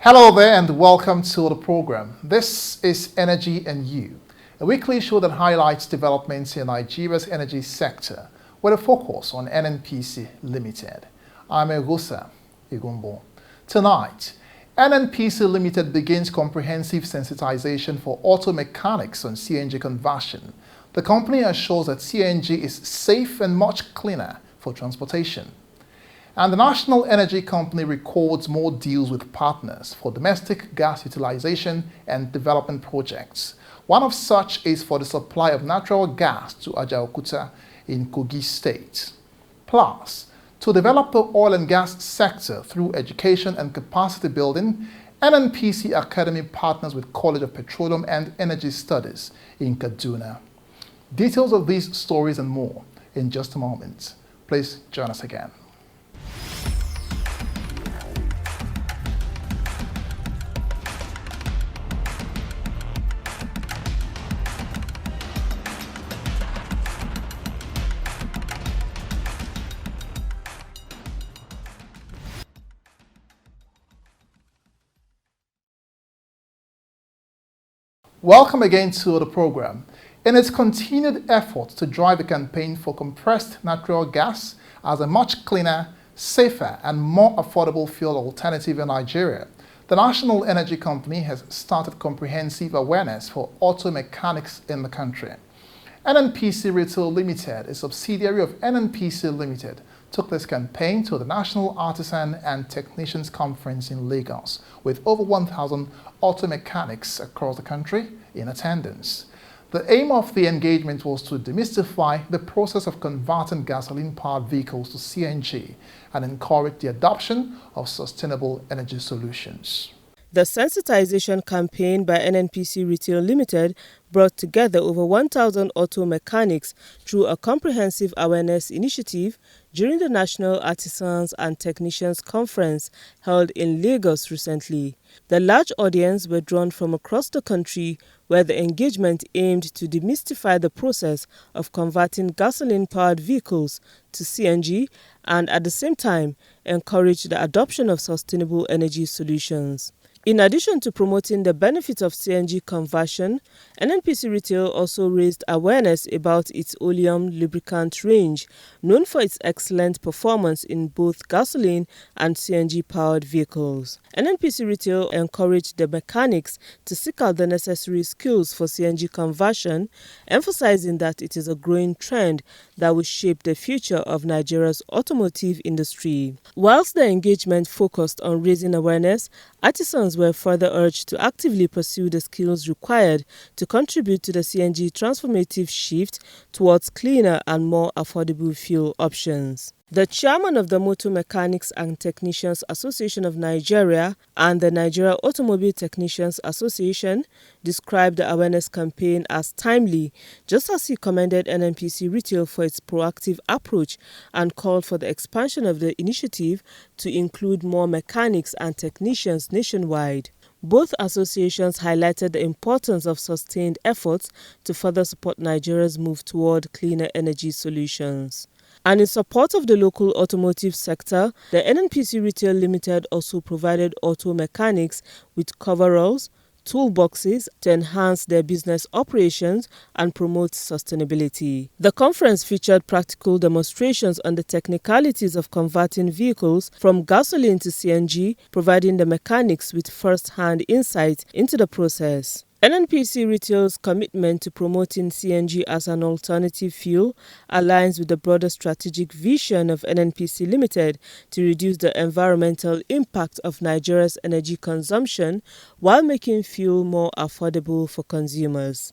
Hello there and welcome to the program. This is Energy and You, a weekly show that highlights developments in Nigeria's energy sector with a focus on NNPC Limited. I'm Egusa Igumbo. Tonight, NNPC Limited begins comprehensive sensitization for auto mechanics on CNG conversion. The company assures that CNG is safe and much cleaner for transportation. And the National Energy Company records more deals with partners for domestic gas utilization and development projects. One of such is for the supply of natural gas to Ajaokuta in Kogi State. Plus, to develop the oil and gas sector through education and capacity building, NNPC Academy partners with College of Petroleum and Energy Studies in Kaduna. Details of these stories and more in just a moment. Please join us again. Welcome again to the program. In its continued effort to drive a campaign for compressed natural gas as a much cleaner, safer, and more affordable fuel alternative in Nigeria, the National Energy Company has started comprehensive awareness for auto mechanics in the country. NNPC Retail Limited, a subsidiary of NNPC Limited, took this campaign to the National Artisan and Technicians Conference in Lagos, with over 1,000 auto mechanics across the country in attendance. The aim of the engagement was to demystify the process of converting gasoline-powered vehicles to CNG and encourage the adoption of sustainable energy solutions. The sensitization campaign by NNPC Retail Limited brought together over 1,000 auto mechanics through a comprehensive awareness initiative during the National Artisans and Technicians Conference held in Lagos recently. The large audience were drawn from across the country, where the engagement aimed to demystify the process of converting gasoline-powered vehicles to CNG and at the same time encourage the adoption of sustainable energy solutions. In addition to promoting the benefits of CNG conversion, NNPC Retail also raised awareness about its oleum lubricant range, known for its excellent performance in both gasoline and CNG-powered vehicles. NNPC Retail encouraged the mechanics to seek out the necessary skills for CNG conversion, emphasizing that it is a growing trend that will shape the future of Nigeria's automotive industry. Whilst the engagement focused on raising awareness, artisans were further urged to actively pursue the skills required to contribute to the CNG transformative shift towards cleaner and more affordable fuel options. The chairman of the Motor Mechanics and Technicians Association of Nigeria and the Nigeria Automobile Technicians Association described the awareness campaign as timely, just as he commended NNPC Retail for its proactive approach and called for the expansion of the initiative to include more mechanics and technicians nationwide. Both associations highlighted the importance of sustained efforts to further support Nigeria's move toward cleaner energy solutions. And in support of the local automotive sector, the NNPC Retail Limited also provided auto mechanics with coveralls, toolboxes to enhance their business operations and promote sustainability. The conference featured practical demonstrations on the technicalities of converting vehicles from gasoline to CNG, providing the mechanics with first-hand insight into the process. NNPC Retail's commitment to promoting CNG as an alternative fuel aligns with the broader strategic vision of NNPC Limited to reduce the environmental impact of Nigeria's energy consumption while making fuel more affordable for consumers.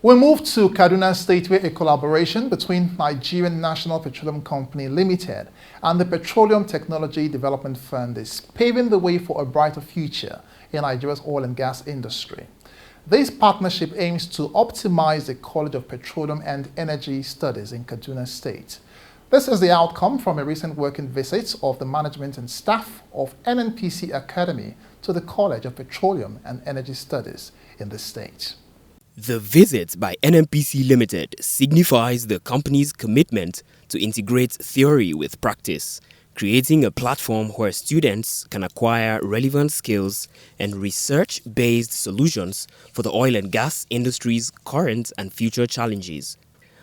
We move to Kaduna State, where a collaboration between Nigerian National Petroleum Company Limited and the Petroleum Technology Development Fund is paving the way for a brighter future in Nigeria's oil and gas industry. This partnership aims to optimize the College of Petroleum and Energy Studies in Kaduna State. This is the outcome from a recent working visit of the management and staff of NNPC Academy to the College of Petroleum and Energy Studies in the state. The visit by NNPC Limited signifies the company's commitment to integrate theory with practice, creating a platform where students can acquire relevant skills and research-based solutions for the oil and gas industry's current and future challenges.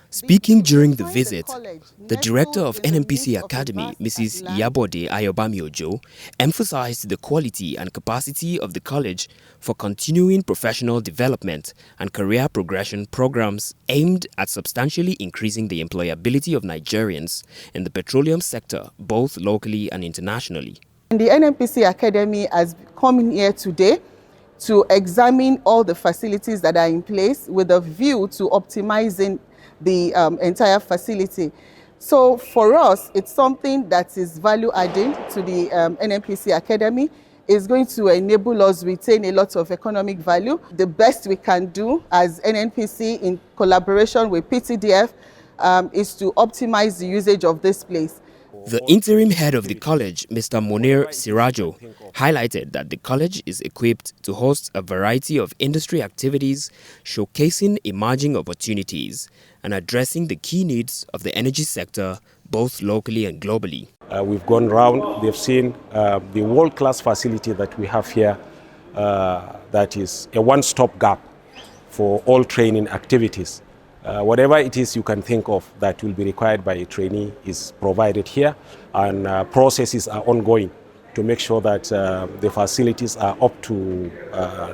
Speaking during the visit, the director of NNPC Academy, Mrs. Yabode Ayobami-Ojo, emphasized the quality and capacity of the college for continuing professional development and career progression programs aimed at substantially increasing the employability of Nigerians in the petroleum sector, both locally and internationally. The NNPC Academy has come in here today to examine all the facilities that are in place with a view to optimizing the entire facility. So for us, it's something that is value adding to the NNPC Academy. It's going to enable us retain a lot of economic value. The best we can do as NNPC in collaboration with PTDF is to optimize the usage of this place. The interim head of the college, Mr. Monir Sirajo, highlighted that the college is equipped to host a variety of industry activities showcasing emerging opportunities and addressing the key needs of the energy sector both locally and globally. We've gone round, they've seen the world-class facility that we have here that is a one-stop gap for all training activities. Whatever it is you can think of that will be required by a trainee is provided here, and processes are ongoing to make sure that the facilities are up to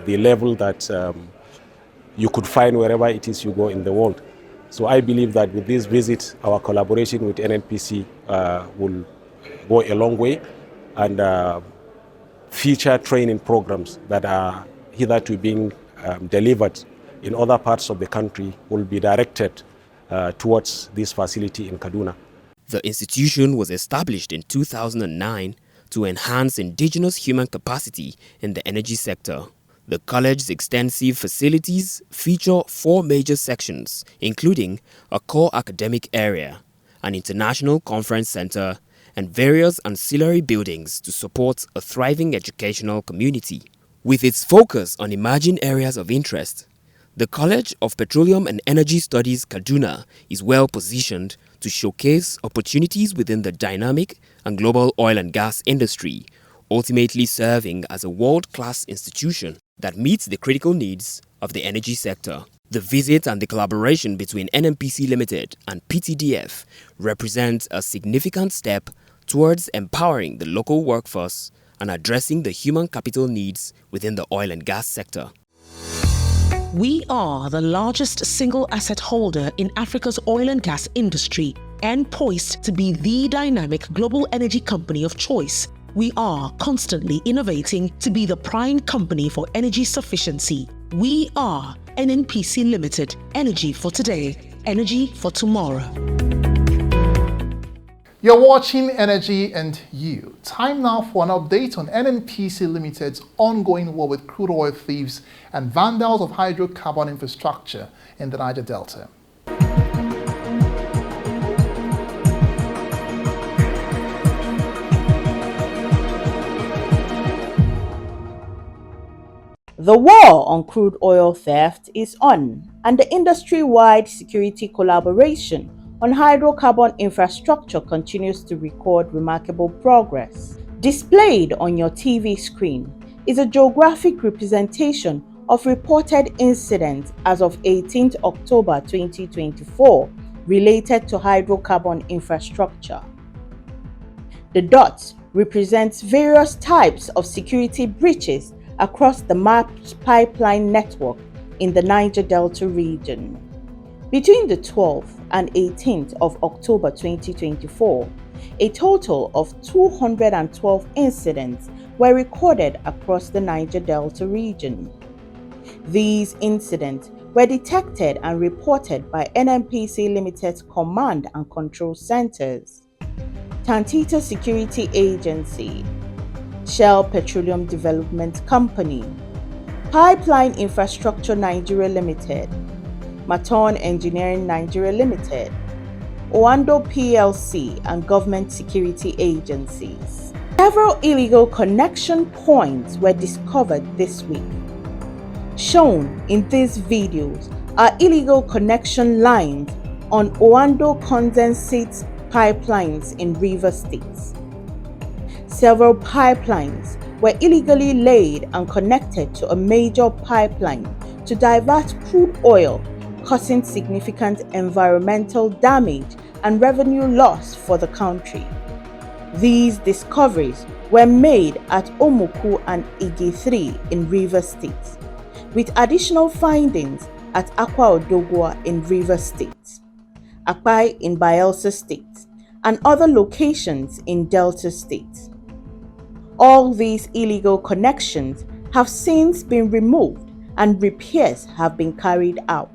the level that you could find wherever it is you go in the world. So I believe that with this visit, our collaboration with NNPC will go a long way, and future training programs that are hitherto being delivered in other parts of the country will be directed towards this facility in Kaduna. The institution was established in 2009 to enhance indigenous human capacity in the energy sector. The college's extensive facilities feature 4 major sections, including a core academic area, an international conference center, and various ancillary buildings to support a thriving educational community. With its focus on emerging areas of interest, the College of Petroleum and Energy Studies Kaduna is well positioned to showcase opportunities within the dynamic and global oil and gas industry, ultimately serving as a world-class institution that meets the critical needs of the energy sector. The visit and the collaboration between NNPC Limited and PTDF represents a significant step towards empowering the local workforce and addressing the human capital needs within the oil and gas sector. We are the largest single asset holder in Africa's oil and gas industry and poised to be the dynamic global energy company of choice. We are constantly innovating to be the prime company for energy sufficiency. We are NNPC Limited, energy for today, energy for tomorrow. You're watching Energy and You. Time now for an update on NNPC Limited's ongoing war with crude oil thieves and vandals of hydrocarbon infrastructure in the Niger Delta. The war on crude oil theft is on, and the industry-wide security collaboration on hydrocarbon infrastructure continues to record remarkable progress. Displayed on your TV screen is a geographic representation of reported incidents as of 18th October 2024 related to hydrocarbon infrastructure. The dot represents various types of security breaches across the mapped pipeline network in the Niger Delta region. Between the 12th and 18th of October 2024, a total of 212 incidents were recorded across the Niger Delta region. These incidents were detected and reported by NNPC Limited's Command and Control Centers, Tantita Security Agency, Shell Petroleum Development Company, Pipeline Infrastructure Nigeria Limited, Maton Engineering Nigeria Limited, Oando PLC, and government security agencies. Several illegal connection points were discovered this week. Shown in these videos are illegal connection lines on Oando condensate pipelines in Rivers State. Several pipelines were illegally laid and connected to a major pipeline to divert crude oil, causing significant environmental damage and revenue loss for the country. These discoveries were made at Omuku and Igi 3 in Rivers State, with additional findings at Akwa Odogwa in Rivers State, Akpai in Bayelsa State, and other locations in Delta State. All these illegal connections have since been removed and repairs have been carried out.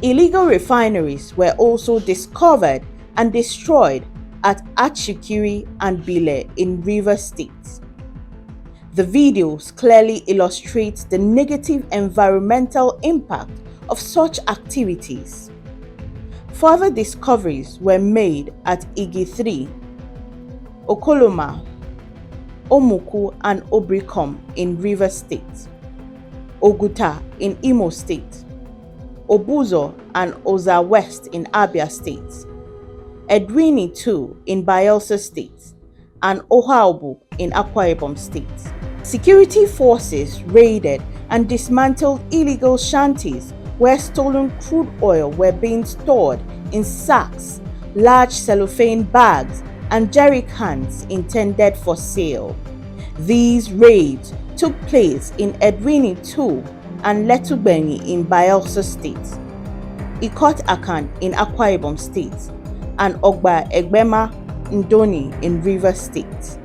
Illegal refineries were also discovered and destroyed at Achikiri and Bile in Rivers State. The videos clearly illustrate the negative environmental impact of such activities. Further discoveries were made at Igi 3, Okoloma, Omuku and Obricom in Rivers State, Oguta in Imo State, Obuzo and Oza West in Abia State, Edwini 2 in Bayelsa State, and Ohaobu in Akwa Ibom State. Security forces raided and dismantled illegal shanties where stolen crude oil were being stored in sacks, large cellophane bags, and jerry cans intended for sale. These raids took place in Edwini 2 and Letubeni in Bayelsa State, Ikot Akan in Akwa Ibom State, and Ogba Egbema Ndoni in Rivers State.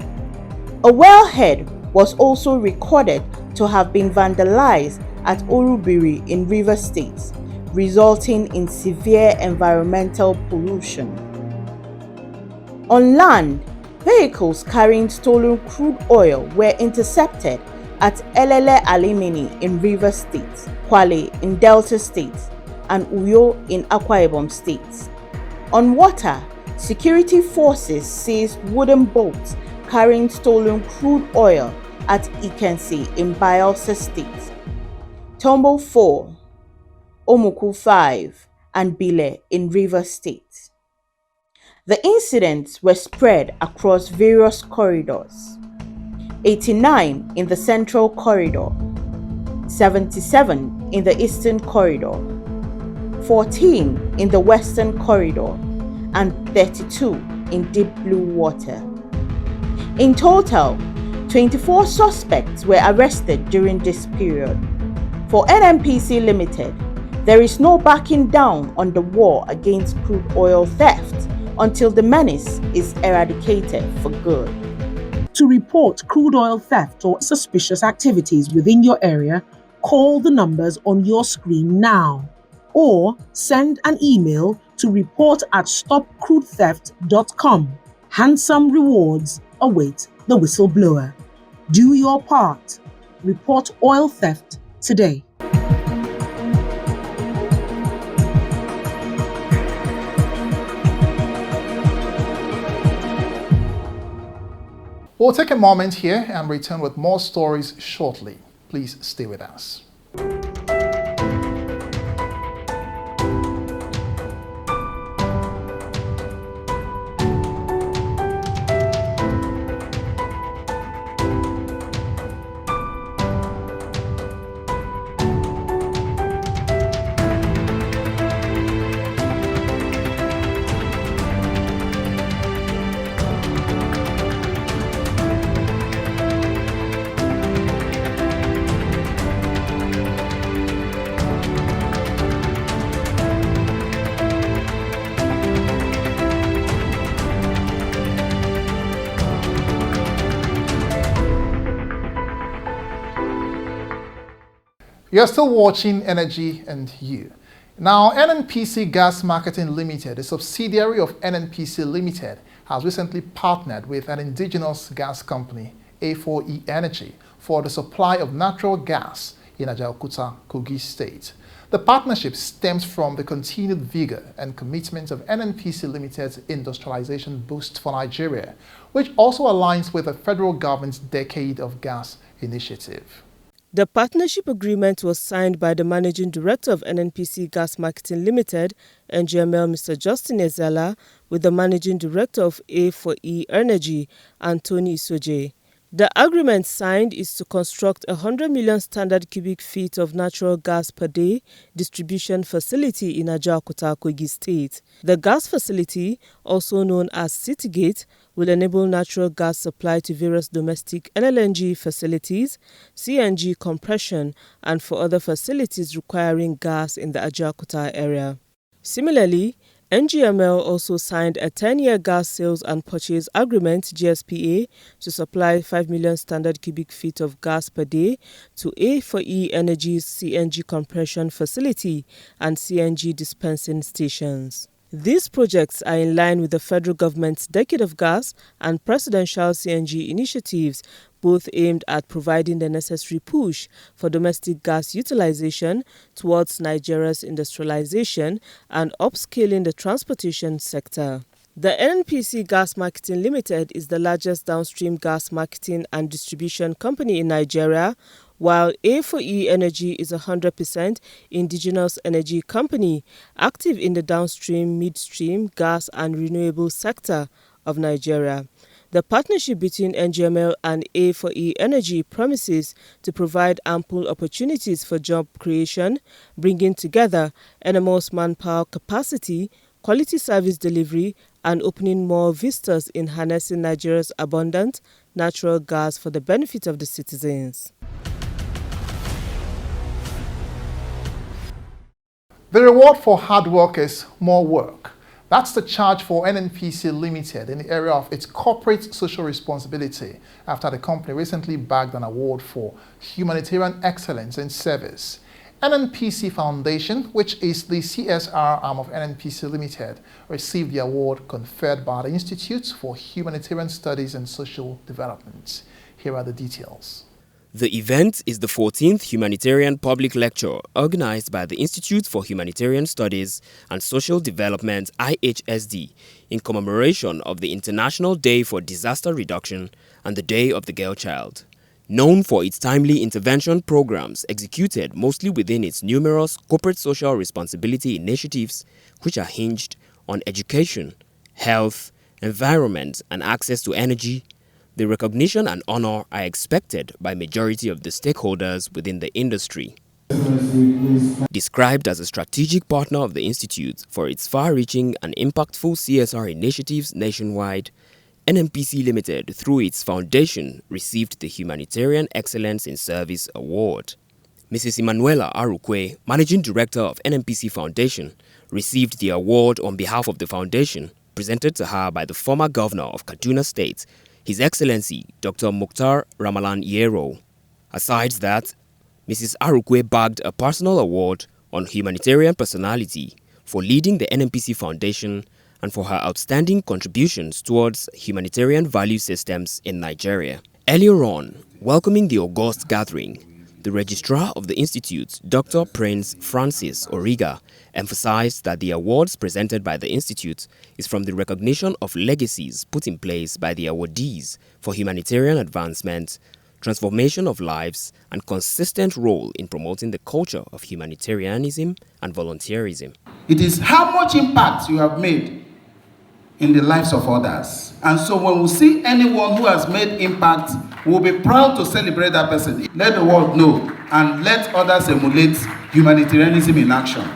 A wellhead was also recorded to have been vandalized at Orubiri in Rivers State, resulting in severe environmental pollution. On land, vehicles carrying stolen crude oil were intercepted at Elele Alimini in Rivers State, Kwale in Delta State, and Uyo in Akwa Ibom State. On water, security forces seized wooden boats carrying stolen crude oil at Ikensi in Bayelsa State, Tombo 4, Omuku 5, and Bile in Rivers State. The incidents were spread across various corridors: 89 in the Central Corridor, 77 in the Eastern Corridor, 14 in the Western Corridor, and 32 in Deep Blue Water. In total, 24 suspects were arrested during this period. For NNPC Limited, there is no backing down on the war against crude oil theft until the menace is eradicated for good. To report crude oil theft or suspicious activities within your area, call the numbers on your screen now, or send an email to report@stopcrudetheft.com. Handsome rewards await the whistleblower. Do your part. Report oil theft today. We'll take a moment here and return with more stories shortly. Please stay with us. You're still watching Energy and You. Now, NNPC Gas Marketing Limited, a subsidiary of NNPC Limited, has recently partnered with an indigenous gas company, A4E Energy, for the supply of natural gas in Ajaokuta, Kogi State. The partnership stems from the continued vigor and commitment of NNPC Limited's industrialization boost for Nigeria, which also aligns with the federal government's Decade of Gas initiative. The partnership agreement was signed by the Managing Director of NNPC Gas Marketing Limited, NGML, Mr. Justin Ezala, with the Managing Director of A4E Energy, Anthony Isoje. The agreement signed is to construct a 100 million standard cubic feet of natural gas per day distribution facility in Ajaokuta, Kogi State. The gas facility, also known as Citygate, will enable natural gas supply to various domestic LNG facilities, CNG compression, and for other facilities requiring gas in the Ajaokuta area. Similarly, NGML also signed a 10-year gas sales and purchase agreement (GSPA) to supply 5 million standard cubic feet of gas per day to A4E Energy's CNG compression facility and CNG dispensing stations. These projects are in line with the federal government's Decade of Gas and presidential CNG initiatives, both aimed at providing the necessary push for domestic gas utilization towards Nigeria's industrialization and upscaling the transportation sector. The NNPC Gas Marketing Limited is the largest downstream gas marketing and distribution company in Nigeria, while A4E Energy is a 100% indigenous energy company active in the downstream, midstream, gas and renewable sector of Nigeria. The partnership between NGML and A4E Energy promises to provide ample opportunities for job creation, bringing together enormous manpower capacity, quality service delivery, and opening more vistas in harnessing Nigeria's abundant natural gas for the benefit of the citizens. The reward for hard work is more work. That's the charge for NNPC Limited in the area of its corporate social responsibility after the company recently bagged an award for humanitarian excellence in service. NNPC Foundation, which is the CSR arm of NNPC Limited, received the award conferred by the Institute for Humanitarian Studies and Social Development. Here are the details. The event is the 14th Humanitarian Public Lecture organized by the Institute for Humanitarian Studies and Social Development (IHSD) in commemoration of the International Day for Disaster Reduction and the Day of the Girl Child. Known for its timely intervention programs executed mostly within its numerous corporate social responsibility initiatives, which are hinged on education, health, environment, and access to energy, the recognition and honor are expected by majority of the stakeholders within the industry. Described as a strategic partner of the Institute for its far-reaching and impactful CSR initiatives nationwide, NNPC Limited, through its foundation, received the Humanitarian Excellence in Service Award. Mrs. Emanuela Arukwe, Managing Director of NNPC Foundation, received the award on behalf of the foundation, presented to her by the former Governor of Kaduna State, His Excellency Dr. Mukhtar Ramalan Yero. Aside that, Mrs. Arukwe bagged a personal award on humanitarian personality for leading the NNPC Foundation and for her outstanding contributions towards humanitarian value systems in Nigeria. Earlier on, welcoming the august gathering, the Registrar of the Institute, Dr. Prince Francis Origa, emphasized that the awards presented by the Institute is from the recognition of legacies put in place by the awardees for humanitarian advancement, transformation of lives, and consistent role in promoting the culture of humanitarianism and volunteerism. It is how much impact you have made in the lives of others. And so when we see anyone who has made impact, we'll be proud to celebrate that person. Let the world know and let others emulate humanitarianism in action.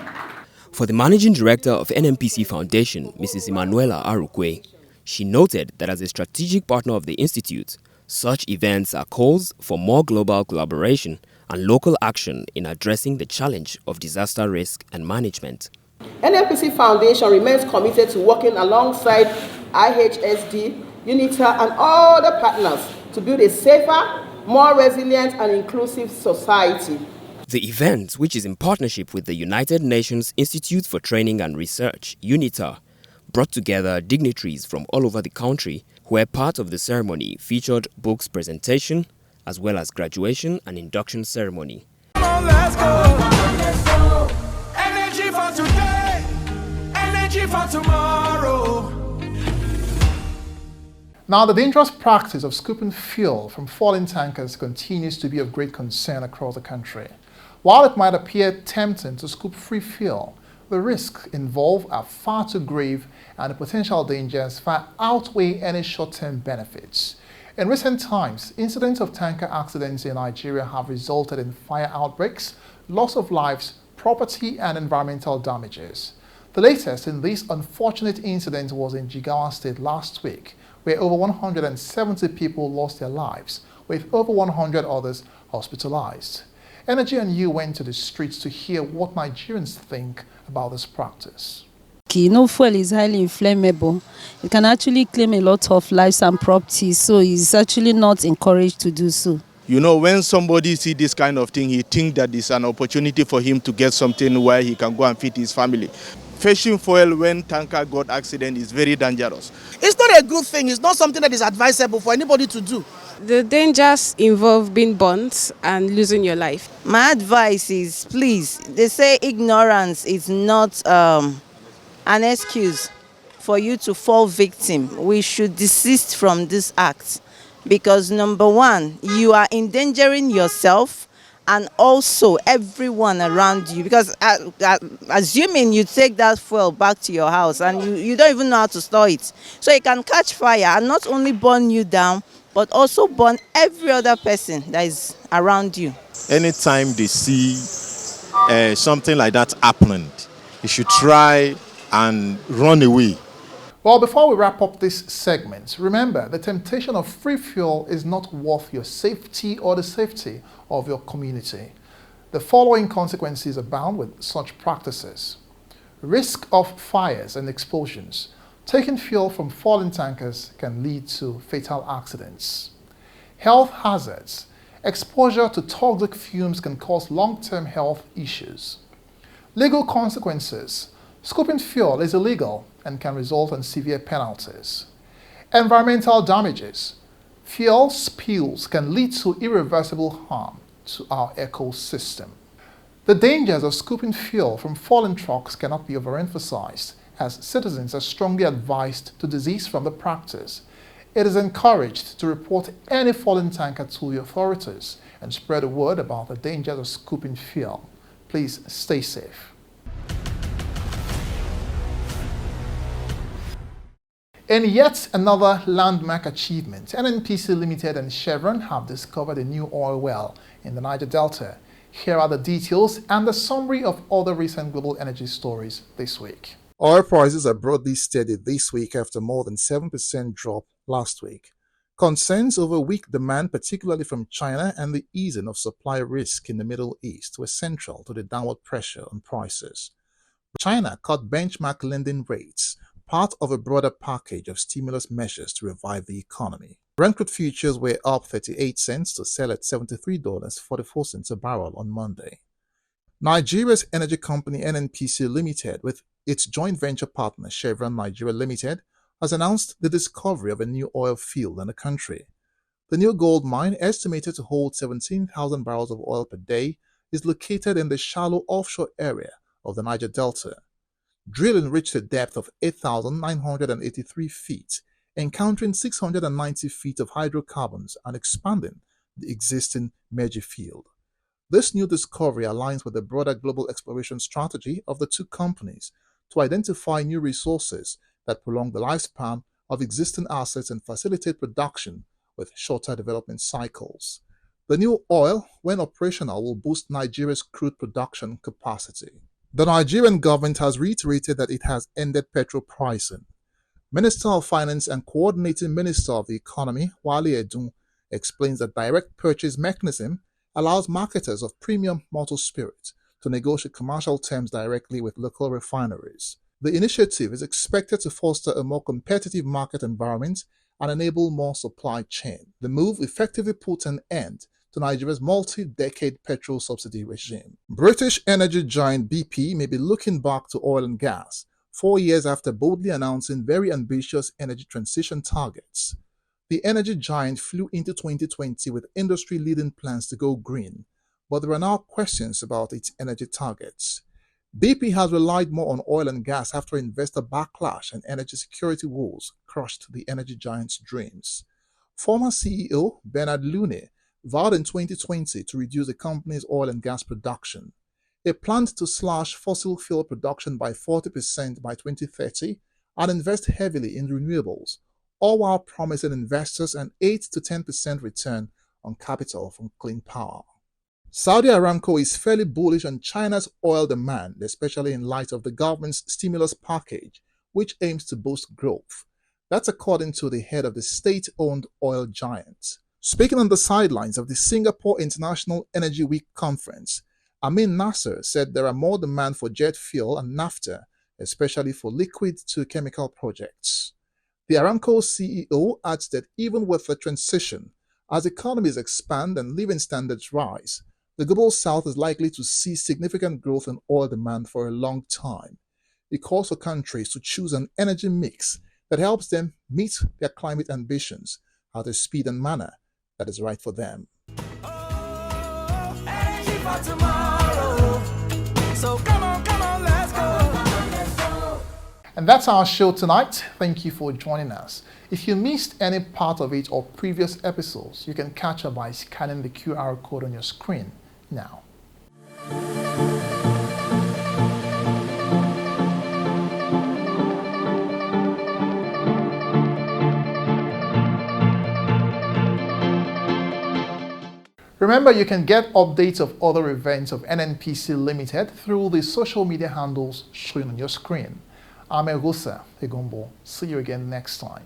For the Managing Director of NNPC Foundation, Mrs. Emanuela Arukwe, she noted that as a strategic partner of the Institute, such events are calls for more global collaboration and local action in addressing the challenge of disaster risk and management. NNPC Foundation remains committed to working alongside IHSD, UNITA, and all the partners to build a safer, more resilient and inclusive society. The event, which is in partnership with the United Nations Institute for Training and Research, UNITA, brought together dignitaries from all over the country, where part of the ceremony featured books presentation, as well as graduation and induction ceremony. Come on, let's go. Let's go. Energy for today, energy for tomorrow. Now, the dangerous practice of scooping fuel from fallen tankers continues to be of great concern across the country. While it might appear tempting to scoop free fuel, the risks involved are far too grave and the potential dangers far outweigh any short-term benefits. In recent times, incidents of tanker accidents in Nigeria have resulted in fire outbreaks, loss of lives, property and environmental damages. The latest in this unfortunate incident was in Jigawa State last week, where over 170 people lost their lives, with over 100 others hospitalized. Energy and You went to the streets to hear what Nigerians think about this practice. Fuel is highly inflammable. It can actually claim a lot of lives and properties, so it's actually not encouraged to do so. When somebody sees this kind of thing, he thinks that it's an opportunity for him to get something where he can go and feed his family. Fetching fuel when tanker got accident is very dangerous. It's not a good thing. It's not something that is advisable for anybody to do. The dangers involve being burnt and losing your life. My advice is, please, they say ignorance is not an excuse for you to fall victim. We should desist from this act because, number one, you are endangering yourself and also everyone around you, because assuming you take that fuel back to your house and you don't even know how to store it, so it can catch fire and not only burn you down but also burn every other person that is around you. Anytime they see something like that happening, you should try and run away. Well, before we wrap up this segment, remember the temptation of free fuel is not worth your safety or the safety of your community. The following consequences abound with such practices: risk of fires and explosions. Taking fuel from fallen tankers can lead to fatal accidents. Health hazards. Exposure to toxic fumes can cause long-term health issues. Legal consequences. Scooping fuel is illegal and can result in severe penalties. Environmental damages. Fuel spills can lead to irreversible harm to our ecosystem. The dangers of scooping fuel from fallen trucks cannot be overemphasized, as citizens are strongly advised to desist from the practice. It is encouraged to report any fallen tanker to the authorities and spread the word about the dangers of scooping fuel. Please stay safe. In yet another landmark achievement, NNPC Limited and Chevron have discovered a new oil well in the Niger Delta. Here are the details and the summary of other recent global energy stories this week. Oil prices are broadly steady this week after more than 7% drop last week. Concerns over weak demand, particularly from China, and the easing of supply risk in the Middle East were central to the downward pressure on prices. China cut benchmark lending rates, part of a broader package of stimulus measures to revive the economy. Brent crude futures were up 38 cents to sell at $73.44 a barrel on Monday. Nigeria's energy company NNPC Limited, with its joint venture partner Chevron Nigeria Limited, has announced the discovery of a new oil field in the country. The new gold mine, estimated to hold 17,000 barrels of oil per day, is located in the shallow offshore area of the Niger Delta. Drilling reached a depth of 8,983 feet, encountering 690 feet of hydrocarbons and expanding the existing Meji field. This new discovery aligns with the broader global exploration strategy of the two companies to identify new resources that prolong the lifespan of existing assets and facilitate production with shorter development cycles. The new oil, when operational, will boost Nigeria's crude production capacity. The Nigerian government has reiterated that it has ended petrol pricing. Minister of Finance and Coordinating Minister of the Economy, Wale Edun, explains that direct purchase mechanism allows marketers of premium motor spirits to negotiate commercial terms directly with local refineries. The initiative is expected to foster a more competitive market environment and enable more supply chain. The move effectively puts an end to Nigeria's multi-decade petrol subsidy regime. British energy giant BP may be looking back to oil and gas 4 years after boldly announcing very ambitious energy transition targets. The energy giant flew into 2020 with industry-leading plans to go green, but there are now questions about its energy targets. BP has relied more on oil and gas after investor backlash and energy security woes crushed the energy giant's dreams. Former CEO Bernard Looney vowed in 2020 to reduce the company's oil and gas production. He planned to slash fossil fuel production by 40% by 2030 and invest heavily in renewables, all while promising investors an 8 to 10% return on capital from clean power. Saudi Aramco is fairly bullish on China's oil demand, especially in light of the government's stimulus package, which aims to boost growth. That's according to the head of the state-owned oil giant. Speaking on the sidelines of the Singapore International Energy Week conference, Amin Nasser said there are more demand for jet fuel and naphtha, especially for liquid-to-chemical projects. The Aramco CEO adds that even with the transition, as economies expand and living standards rise, the Global South is likely to see significant growth in oil demand for a long time. He calls for countries to choose an energy mix that helps them meet their climate ambitions at a speed and manner that is right for them. Energy for tomorrow. So come on, let's go. And that's our show tonight. Thank you for joining us. If you missed any part of it or previous episodes, you can catch up by scanning the QR code on your screen now. Remember, you can get updates of other events of NNPC Limited through the social media handles shown on your screen. I'm Egusa Egombo. See you again next time.